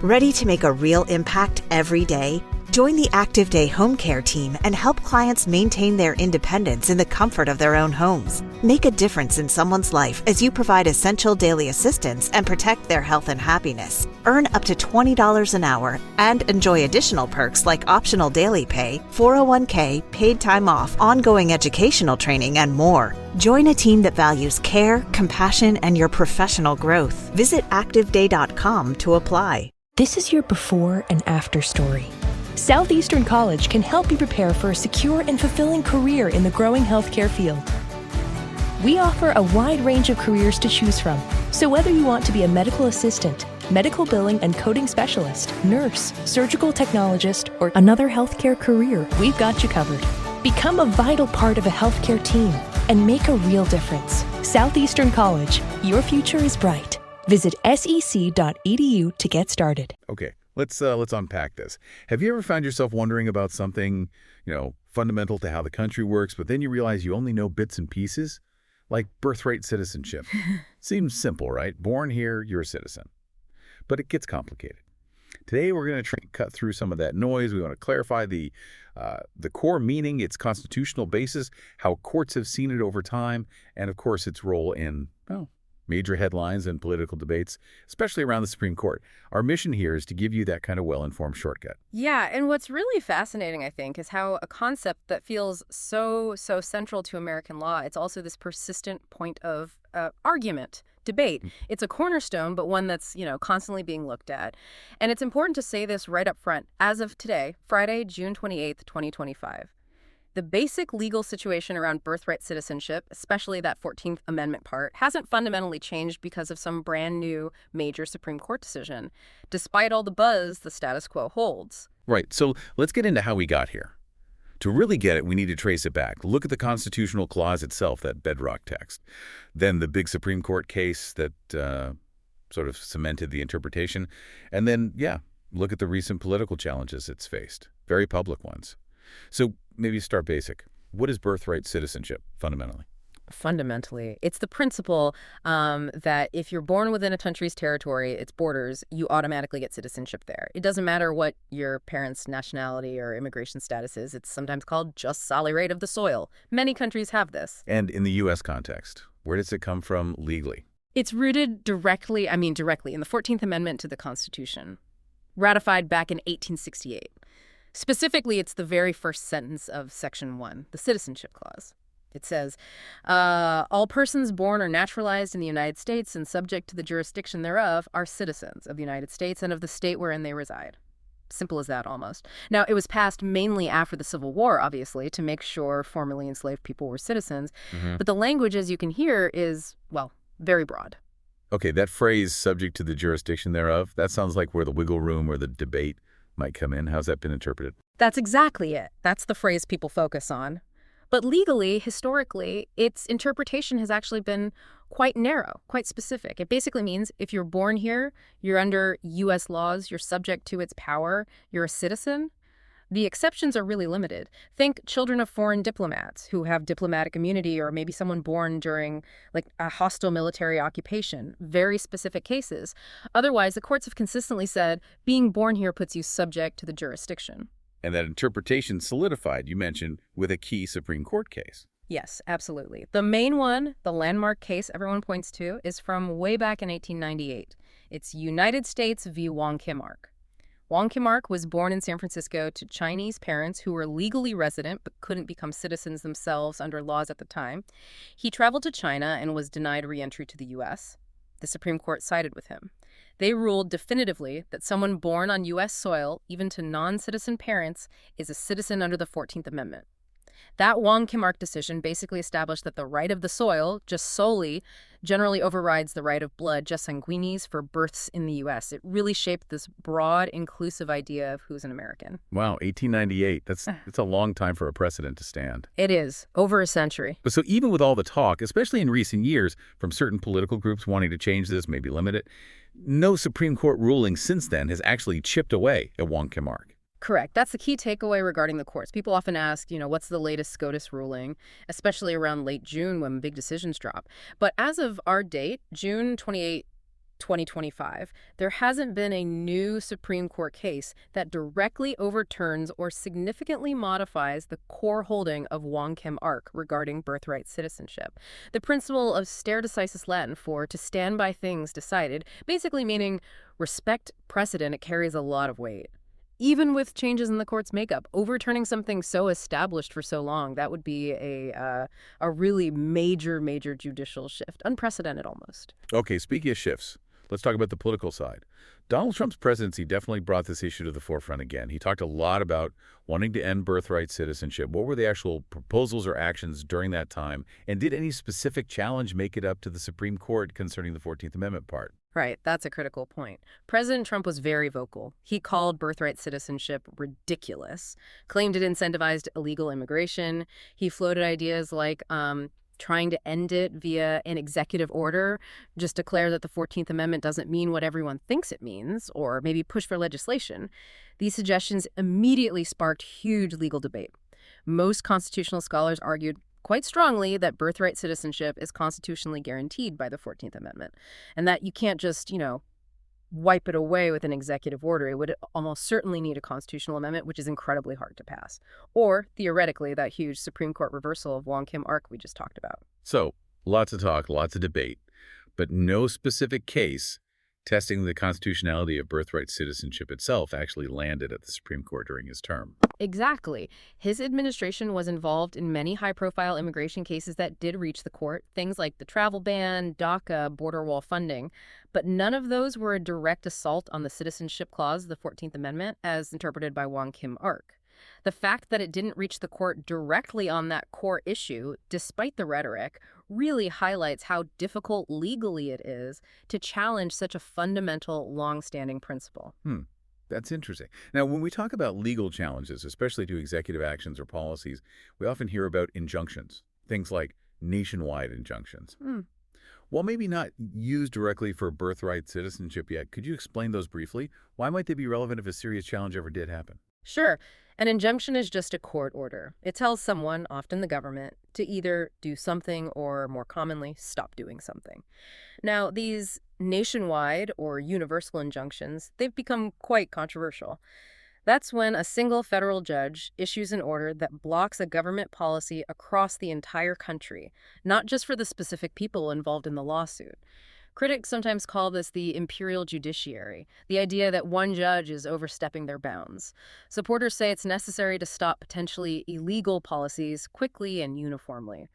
Ready to make a real impact every day? Join the Active Day Home Care team and help clients maintain their independence in the comfort of their own homes. Make a difference in someone's life as you provide essential daily assistance and protect their health and happiness. Earn up to $20 an hour and enjoy additional perks like optional daily pay, 401k, paid time off, ongoing educational training, and more. Join a team that values care, compassion, and your professional growth. Visit activeday.com to apply. This is your before and after story. Southeastern College can help you prepare for a secure and fulfilling career in the growing healthcare field. We offer a wide range of careers to choose from. So whether you want to be a medical assistant, medical billing and coding specialist, nurse, surgical technologist, or another healthcare career, we've got you covered. Become a vital part of a healthcare team and make a real difference. Southeastern College, your future is bright. Visit sec.edu to get started. Okay, let's unpack this. Have you ever found yourself wondering about something, fundamental to how the country works, but then you realize you only know bits and pieces? Like birthright citizenship. Seems simple, right? Born here, you're a citizen. But it gets complicated. Today, we're going to cut through some of that noise. We want to clarify the core meaning, its constitutional basis, how courts have seen it over time, and of course, its role in, major headlines and political debates, especially around the Supreme Court. Our mission here is to give you that kind of well-informed shortcut. Yeah, and what's really fascinating, I think, is how a concept that feels so central to American law, it's also this persistent point of argument, debate. It's a cornerstone, but one that's, constantly being looked at. And it's important to say this right up front. As of today, Friday, June 28th, 2025, the basic legal situation around birthright citizenship, especially that 14th Amendment part, hasn't fundamentally changed because of some brand new major Supreme Court decision. Despite all the buzz, the status quo holds. Right. So let's get into how we got here. To really get it, we need to trace it back. Look at the constitutional clause itself, that bedrock text. Then the big Supreme Court case that sort of cemented the interpretation. And then, look at the recent political challenges it's faced. Very public ones. So maybe start basic. What is birthright citizenship, fundamentally? Fundamentally, it's the principle that if you're born within a country's territory, its borders, you automatically get citizenship there. It doesn't matter what your parents' nationality or immigration status is. It's sometimes called just solid rate of the soil. Many countries have this. And in the U.S. context, where does it come from legally? It's rooted directly in the 14th Amendment to the Constitution, ratified back in 1868. Specifically, it's the very first sentence of Section 1, the Citizenship Clause. It says, all persons born or naturalized in the United States and subject to the jurisdiction thereof are citizens of the United States and of the state wherein they reside. Simple as that, almost. Now, it was passed mainly after the Civil War, obviously, to make sure formerly enslaved people were citizens. But the language, as you can hear, is, very broad. Okay, that phrase, subject to the jurisdiction thereof, that sounds like where the wiggle room or the debate might come in. How's that been interpreted? That's exactly it. That's the phrase people focus on. But legally, historically, its interpretation has actually been quite narrow, quite specific. It basically means if you're born here, you're under U.S. laws, you're subject to its power, you're a citizen. The exceptions are really limited. Think children of foreign diplomats who have diplomatic immunity, or maybe someone born during a hostile military occupation. Very specific cases. Otherwise, the courts have consistently said being born here puts you subject to the jurisdiction. And that interpretation solidified, you mentioned, with a key Supreme Court case. Yes, absolutely. The main one, the landmark case everyone points to, is from way back in 1898. It's United States v. Wong Kim Ark. Wong Kim Ark was born in San Francisco to Chinese parents who were legally resident but couldn't become citizens themselves under laws at the time. He traveled to China and was denied re-entry to the U.S. The Supreme Court sided with him. They ruled definitively that someone born on U.S. soil, even to non-citizen parents, is a citizen under the 14th Amendment. That Wong Kim Ark decision basically established that the right of the soil, just solely, generally overrides the right of blood, just sanguinis, for births in the U.S. It really shaped this broad, inclusive idea of who's an American. Wow, 1898. It's a long time for a precedent to stand. It is. Over a century. But so even with all the talk, especially in recent years, from certain political groups wanting to change this, maybe limit it, no Supreme Court ruling since then has actually chipped away at Wong Kim Ark. Correct. That's the key takeaway regarding the courts. People often ask, what's the latest SCOTUS ruling, especially around late June when big decisions drop. But as of our date, June 28, 2025, there hasn't been a new Supreme Court case that directly overturns or significantly modifies the core holding of Wong Kim Ark regarding birthright citizenship. The principle of stare decisis Latin for to stand by things decided, basically meaning respect precedent, it carries a lot of weight. Even with changes in the court's makeup, overturning something so established for so long, that would be a really major, major judicial shift. Unprecedented almost. Okay, speaking of shifts, let's talk about the political side. Donald Trump's presidency definitely brought this issue to the forefront again. He talked a lot about wanting to end birthright citizenship. What were the actual proposals or actions during that time? And did any specific challenge make it up to the Supreme Court concerning the 14th Amendment part? Right, that's a critical point. President Trump was very vocal. He called birthright citizenship ridiculous, claimed it incentivized illegal immigration. He floated ideas like trying to end it via an executive order, just declare that the 14th Amendment doesn't mean what everyone thinks it means, or maybe push for legislation. These suggestions immediately sparked huge legal debate. Most constitutional scholars argued quite strongly that birthright citizenship is constitutionally guaranteed by the 14th Amendment, and that you can't just, wipe it away with an executive order. It would almost certainly need a constitutional amendment, which is incredibly hard to pass. Or, theoretically, that huge Supreme Court reversal of Wong Kim Ark we just talked about. So, lots of talk, lots of debate, but no specific case testing the constitutionality of birthright citizenship itself actually landed at the Supreme Court during his term. Exactly. His administration was involved in many high-profile immigration cases that did reach the court, things like the travel ban, DACA, border wall funding, but none of those were a direct assault on the citizenship clause of the 14th Amendment as interpreted by Wong Kim Ark. The fact that it didn't reach the court directly on that core issue, despite the rhetoric, really highlights how difficult legally it is to challenge such a fundamental, long-standing principle. That's interesting. Now, when we talk about legal challenges, especially to executive actions or policies, we often hear about injunctions, things like nationwide injunctions. While maybe not used directly for birthright citizenship yet, could you explain those briefly? Why might they be relevant if a serious challenge ever did happen? Sure. An injunction is just a court order. It tells someone, often the government, to either do something or, more commonly, stop doing something. Now, these nationwide or universal injunctions, they've become quite controversial. That's when a single federal judge issues an order that blocks a government policy across the entire country, not just for the specific people involved in the lawsuit. Critics sometimes call this the imperial judiciary, the idea that one judge is overstepping their bounds. Supporters say it's necessary to stop potentially illegal policies quickly and uniformly.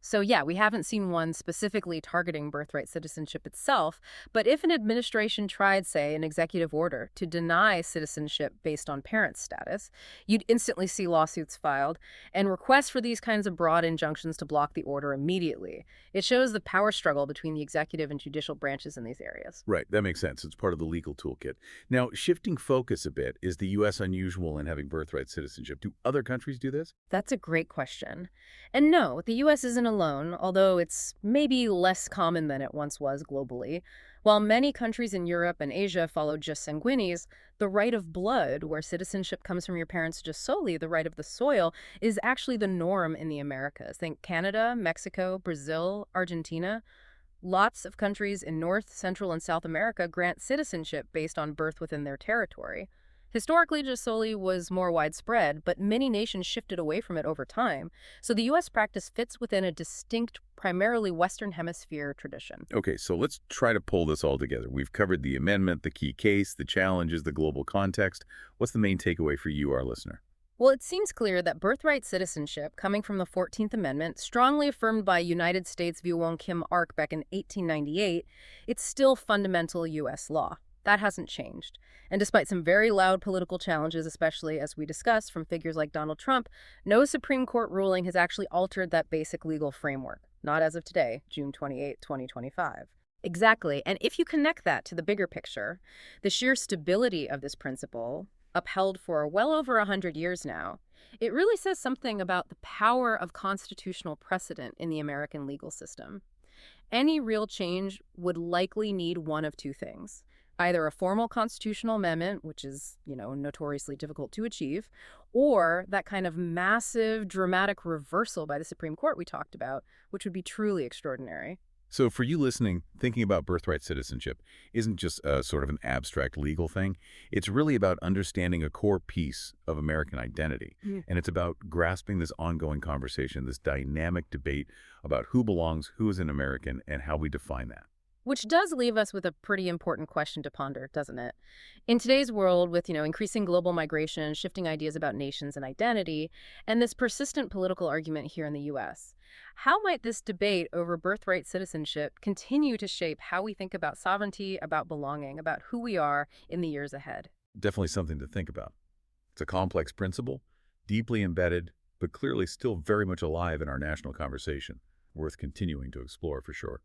So yeah, we haven't seen one specifically targeting birthright citizenship itself, but if an administration tried, say, an executive order to deny citizenship based on parent status, you'd instantly see lawsuits filed and requests for these kinds of broad injunctions to block the order immediately. It shows the power struggle between the executive and judicial branches in these areas. Right, that makes sense. It's part of the legal toolkit. Now, shifting focus a bit, is the U.S. unusual in having birthright citizenship? Do other countries do this? That's a great question. And no, the U.S. isn't alone, although it's maybe less common than it once was globally. While many countries in Europe and Asia follow jus sanguinis, the right of blood, where citizenship comes from your parents just solely, the right of the soil, is actually the norm in the Americas. Think Canada, Mexico, Brazil, Argentina. Lots of countries in North, Central, and South America grant citizenship based on birth within their territory. Historically, jus soli was more widespread, but many nations shifted away from it over time, so the U.S. practice fits within a distinct, primarily Western Hemisphere tradition. Okay, so let's try to pull this all together. We've covered the amendment, the key case, the challenges, the global context. What's the main takeaway for you, our listener? Well, it seems clear that birthright citizenship, coming from the 14th Amendment, strongly affirmed by United States v. Wong Kim Ark back in 1898, it's still fundamental U.S. law. That hasn't changed. And despite some very loud political challenges, especially as we discussed from figures like Donald Trump, no Supreme Court ruling has actually altered that basic legal framework. Not as of today, June 28, 2025. Exactly. And if you connect that to the bigger picture, the sheer stability of this principle, upheld for well over 100 years now, it really says something about the power of constitutional precedent in the American legal system. Any real change would likely need one of two things. Either a formal constitutional amendment, which is, notoriously difficult to achieve, or that kind of massive, dramatic reversal by the Supreme Court we talked about, which would be truly extraordinary. So for you listening, thinking about birthright citizenship isn't just a sort of an abstract legal thing. It's really about understanding a core piece of American identity. And it's about grasping this ongoing conversation, this dynamic debate about who belongs, who is an American, and how we define that. Which does leave us with a pretty important question to ponder, doesn't it? In today's world, with, increasing global migration, shifting ideas about nations and identity, and this persistent political argument here in the U.S., how might this debate over birthright citizenship continue to shape how we think about sovereignty, about belonging, about who we are in the years ahead? Definitely something to think about. It's a complex principle, deeply embedded, but clearly still very much alive in our national conversation, worth continuing to explore for sure.